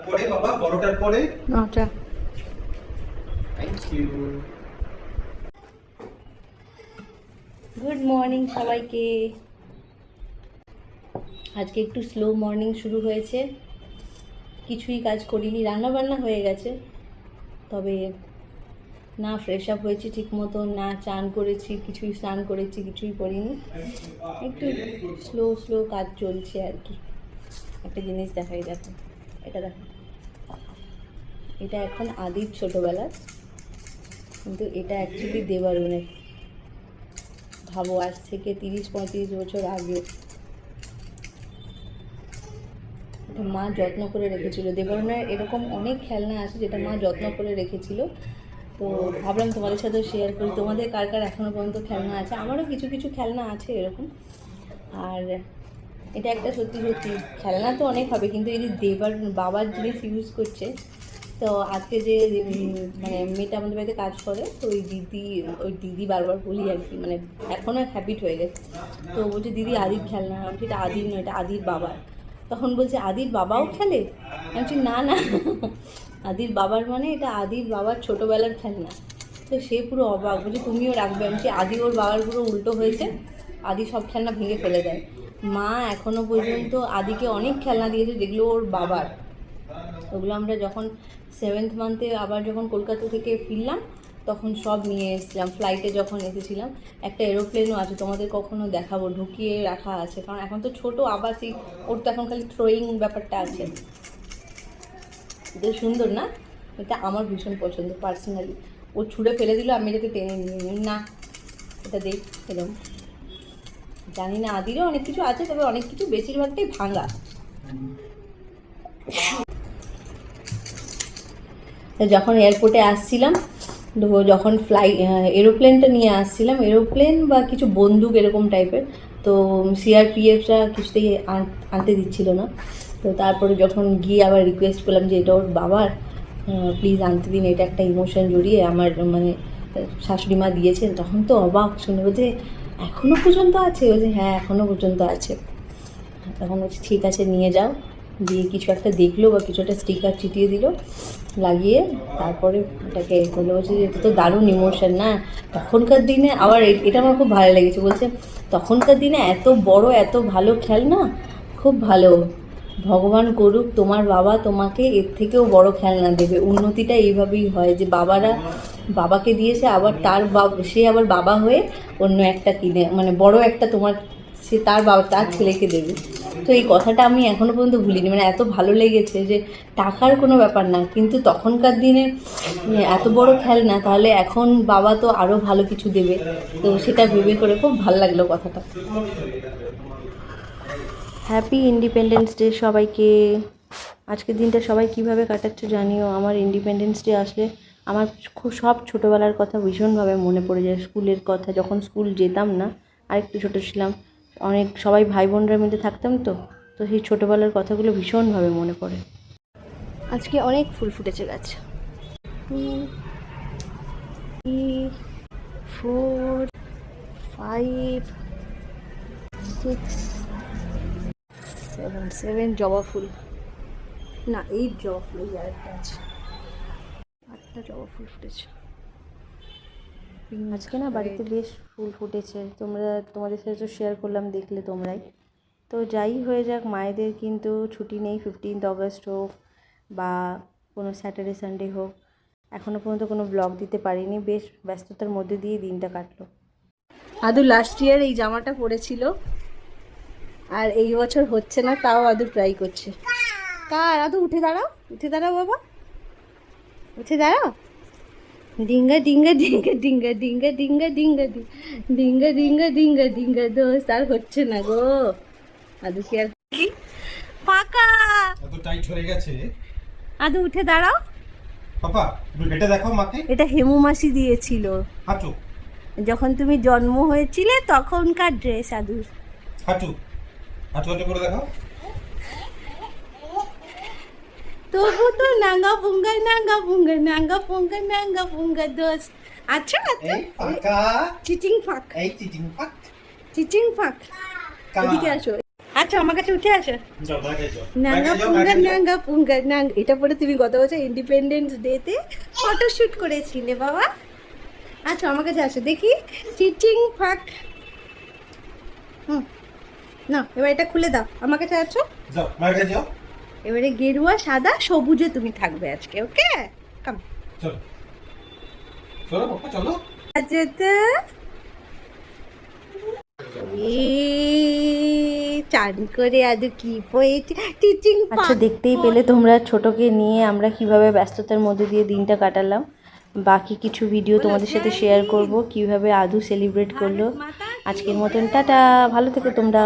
পরে বাবা বড়টার পরে আচ্ছা থ্যাংক ইউ। গুড মর্নিং সবাইকে। আজকে একটু স্লো মর্নিং শুরু হয়েছে, কিছুই কাজ করিনি, রান্না বান্না হয়ে গেছে, তবে না ফ্রেশ আপ হয়েছি ঠিক মতো, না চান করেছি, কিছুই স্নান করেছি, কিছুই করিনি, একটু স্লো স্লো কাজ চলছে আর কি। একটা জিনিস দেখাই, দেখো এটা, দেখো এটা এখন আদির ছোটোবেলার, কিন্তু এটা অ্যাকচুয়ালি দেবারুণের। ভাবো আজ থেকে 30-35 বছর আগে এটা মা যত্ন করে রেখেছিল। দেবারুণের এরকম অনেক খেলনা আছে যেটা মা যত্ন করে রেখেছিল, তো ভাবলাম তোমাদের সাথে শেয়ার করি। তোমাদের কার কার এখনও পর্যন্ত খেলনা আছে? আমারও কিছু কিছু খেলনা আছে এরকম। আর এটা একটা সত্যি সত্যি খেলনা তো অনেক হবে, কিন্তু এই যে বাবার জিনিস ইউজ করছে। তো আজকে যে মানে মেয়েটা আমাদের বাড়িতে কাজ করে, তো ওই দিদি বারবার বলি আর কি, মানে এখনও হ্যাবিট হয়ে গেছে। তো বলছে দিদি আদির খেলনা, আমি এটা আদির নয়, এটা আদির বাবার। তখন বলছে আদির বাবাও খেলে? আমি বলছি না না, আদির বাবার মানে এটা আদির বাবার ছোটোবেলার খেলনা। তো সে পুরো অবাক, বলছে তুমিও রাখবে? আমি বলছি আদি ওর বাবার পুরো উল্টো হয়েছে, আদি সব খেলনা ভেঙে ফেলে দেয়। মা এখনও পর্যন্ত আদিকে অনেক খেলনা দিয়েছে যেগুলো ওর বাবার। ওগুলো আমরা যখন 7th মান্থে আবার যখন কলকাতা থেকে ফিরলাম তখন সব নিয়ে এসেছিলাম। ফ্লাইটে যখন এসেছিলাম, একটা এরোপ্লেনও আছে, তোমাদের কখনো দেখাবো, ঢুকিয়ে রাখা আছে, কারণ এখন তো ছোটো আবার সেই ওর তো এখন খালি থ্রোয়িং ব্যাপারটা আছে। এটা সুন্দর না? এটা আমার ভীষণ পছন্দ পার্সোনালি। ও ছুঁড়ে ফেলে দিল, আমি এটাকে টেনে নিয়ে নিই, না এটা দেখ এরকম। জানি না আদিরও অনেক কিছু আছে, তবে অনেক কিছু বেশিরভাগটাই ভাঙা। যখন এয়ারপোর্টে আসছিলাম, যখন এরোপ্লেনটা নিয়ে আসছিলাম, এরোপ্লেন বা কিছু বন্দুক এরকম টাইপের, তো সিআরপিএফরা কিছুতেই আনতে দিচ্ছিল না। তো তারপরে যখন গিয়ে আবার রিকোয়েস্ট করলাম যে এটা ওর বাবার, প্লিজ আনতে দিন, এটা একটা ইমোশন জড়িয়ে আমার মানে শাশুড়ি মা দিয়েছেন। তখন তো অবাক শুনে, বলছে এখনও পর্যন্ত আছে? বলছে হ্যাঁ এখনও পর্যন্ত আছে। তখন বলছি ঠিক আছে নিয়ে যাও। দিয়ে কিছু একটা দেখলো বা কিছু একটা স্টিকার চিটিয়ে দিল লাগিয়ে, তারপরে ওটাকে বললো, বলছে যে এটা তো দারুণ ইমোশন না। তখনকার দিনে আবার এটা আমার খুব ভালো লেগেছে, বলছে তখনকার দিনে এত বড় এত ভালো খেলনা, খুব ভালো, ভগবান করুক তোমার বাবা তোমাকে এর থেকেও বড় খেলনা দেবে। উন্নতিটা এইভাবেই হয় যে বাবাকে দিয়েছে, আবার সে আবার বাবা হয়ে অন্য একটা কিনে, মানে বড় একটা তোমার, সে তার ছেলেকে দেবে। তো এই কথাটা আমি এখনও পর্যন্ত ভুলিনি, মানে এত ভালো লেগেছে যে টাকার কোনো ব্যাপার না, কিন্তু তখনকার দিনে এত বড় খেলনা, তাহলে এখন বাবা তো আরও ভালো কিছু দেবে। তো সেটা ভেবে করে খুব ভালো লাগলো কথাটা। হ্যাপি ইন্ডিপেন্ডেন্স ডে সবাইকে। আজকের দিনটা সবাই কিভাবে কাটাচ্ছো জানিও। আমার ইন্ডিপেন্ডেন্স ডে আসলে আমার সব ছোটোবেলার কথা ভীষণভাবে মনে পড়ে যায়। স্কুলের কথা, যখন স্কুল যেতাম না, আরেকটু ছোটো ছিলাম, অনেক সবাই ভাই বোনরা মিলে থাকতাম, তো সেই ছোটোবেলার কথাগুলো ভীষণভাবে মনে পড়ে। আজকে অনেক ফুল ফুটেছে গাছ। 2 3 4 5 6 7 জবা ফুল, না 8 জবা ফুল, এই আরেকটা আছে, 8টা জবা ফুল ফুটেছে আজকে না। বাড়িতে বেশ ফুল ফুটেছে, তোমাদের সাথে তো শেয়ার করলাম, দেখলে তোমরাই। তো যাই হয়ে যাক, মায়েদের কিন্তু ছুটি নেই 15th অগস্ট হোক বা কোনো স্যাটারডে সানডে হোক। এখনও পর্যন্ত কোনো ব্লগ দিতে পারিনি, বেশ ব্যস্ততার মধ্যে দিয়ে দিনটা কাটলো। আদু লাস্ট ইয়ার এই জামাটা পরেছিল, আর এই বছর হচ্ছে না, তাও আদু ট্রাই করছে। কার? আদু উঠে দাঁড়াও, উঠে দাঁড়াও বাবা, উঠে দাঁড়াও। ডিঙ্গা ডিঙ্গা ডিঙ্গা ডিঙ্গা ডিঙ্গা ডিঙ্গা ডিঙ্গা ডিঙ্গা ডিঙ্গা ডিঙ্গা ডিঙ্গা দোস্ত, আর হচ্ছে না গো আদু কি আর কি ফাঁকা, এত টাইট হয়ে গেছে। আদু উঠে দাঁড়াও। পাপা এটা দেখো মাকে, এটা হেমু মাসি দিয়েছিল হাঁটু, যখন তুমি জন্ম হয়েছিলে, তখনকার ড্রেস আদুর। হাঁটু হাঁটু হাঁটু করে দেখো। তবু তো নাঙ্গা পুঙ্গা নাঙ্গা পুঙ্গা নাঙ্গা পুঙ্গা নাঙ্গা পুঙ্গা দোস্ত। আচ্ছা আচ্ছা, এই ফাঁকা, চিচিং ফাঁক, এই চিটিং ফাঁক। চিচিং ফাঁক। এদিকে আসো। আচ্ছা আমার কাছে উঠে আসো। যাও বাইরে যাও নাঙ্গা বাইরে যাও, পুঙ্গা বাইরে যাও। নাঙ্গা পুঙ্গা নাঙ্গা, এটা পরে তুমি গত বছর ইন্ডিপেন্ডেন্স ডেতে ফটোশুট করেছিলে বাবা। আচ্ছা আমার কাছে আসো দেখি। চিচিং ফাক। না এবার এটা খুলে দাও, আমার কাছে আছো। যাও বাইরে যাও। এবারে গেরুয়া সাদা সবুজে তুমি থাকবে আজকে, ওকে? কাম। চলো চলো পাপা চলো। আচ্ছা তো চান করে আদু কি পয়েছে টিচিং। আচ্ছা দেখতেই পেলে তোমরা ছোটকে নিয়ে আমরা কিভাবে ব্যস্ততার মধ্যে দিয়ে দিনটা কাটালাম। বাকি কিছু ভিডিও তোমাদের সাথে শেয়ার করব কিভাবে আদু সেলিব্রেট করলো। আজকের মতন টাটা, ভালো থেকো তোমরা।